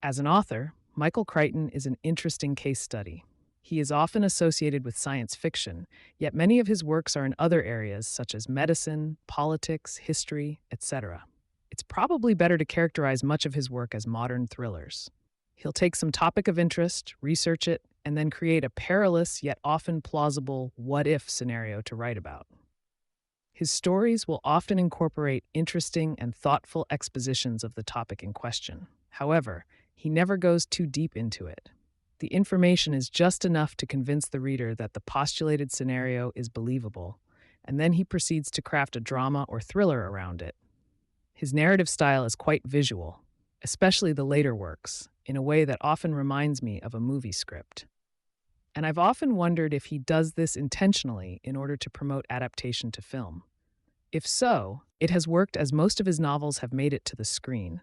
As an author, Michael Crichton is an interesting case study. He is often associated with science fiction, yet many of his works are in other areas such as medicine, politics, history, etc. It's probably better to characterize much of his work as modern thrillers. He'll take some topic of interest, research it, and then create a perilous yet often plausible what if scenario to write about. His stories will often incorporate interesting and thoughtful expositions of the topic in question. However, he never goes too deep into it. The information is just enough to convince the reader that the postulated scenario is believable, and then he proceeds to craft a drama or thriller around it. His narrative style is quite visual, especially the later works, in a way that often reminds me of a movie script. And I've often wondered if he does this intentionally in order to promote adaptation to film. If so, it has worked as most of his novels have made it to the screen,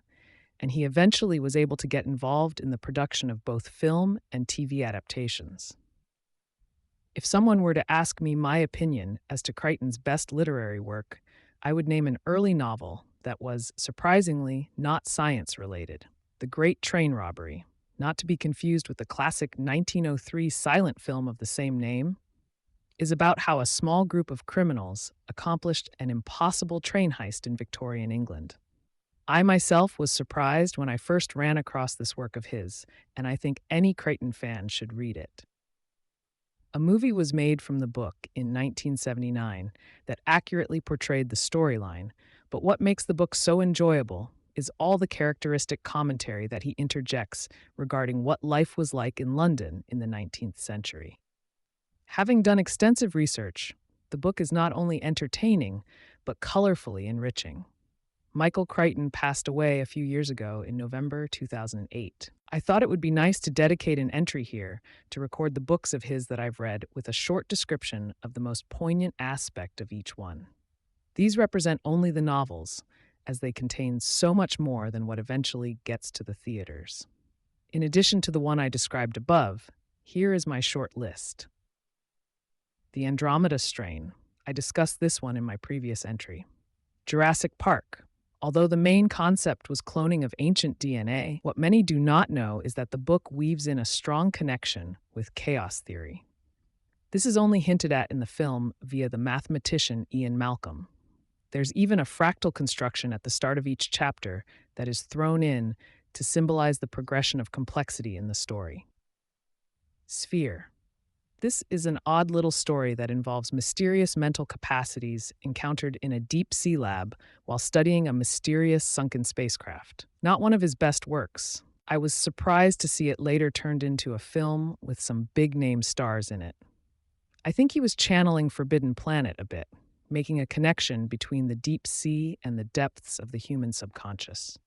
and he eventually was able to get involved in the production of both film and TV adaptations. If someone were to ask me my opinion as to Crichton's best literary work, I would name an early novel that was, surprisingly, not science-related, The Great Train Robbery, not to be confused with the classic 1903 silent film of the same name, is about how a small group of criminals accomplished an impossible train heist in Victorian England. I myself was surprised when I first ran across this work of his, and I think any Crichton fan should read it. A movie was made from the book in 1979 that accurately portrayed the storyline, but what makes the book so enjoyable is all the characteristic commentary that he interjects regarding what life was like in London in the 19th century. Having done extensive research, the book is not only entertaining, but colorfully enriching. Michael Crichton passed away a few years ago in November 2008. I thought it would be nice to dedicate an entry here to record the books of his that I've read with a short description of the most poignant aspect of each one. These represent only the novels, as they contain so much more than what eventually gets to the theaters. In addition to the one I described above, here is my short list. The Andromeda Strain. I discussed this one in my previous entry. Jurassic Park. Although the main concept was cloning of ancient DNA, what many do not know is that the book weaves in a strong connection with chaos theory. This is only hinted at in the film via the mathematician Ian Malcolm. There's even a fractal construction at the start of each chapter that is thrown in to symbolize the progression of complexity in the story. Sphere. This is an odd little story that involves mysterious mental capacities encountered in a deep sea lab while studying a mysterious sunken spacecraft. Not one of his best works. I was surprised to see it later turned into a film with some big-name stars in it. I think he was channeling Forbidden Planet a bit, making a connection between the deep sea and the depths of the human subconscious.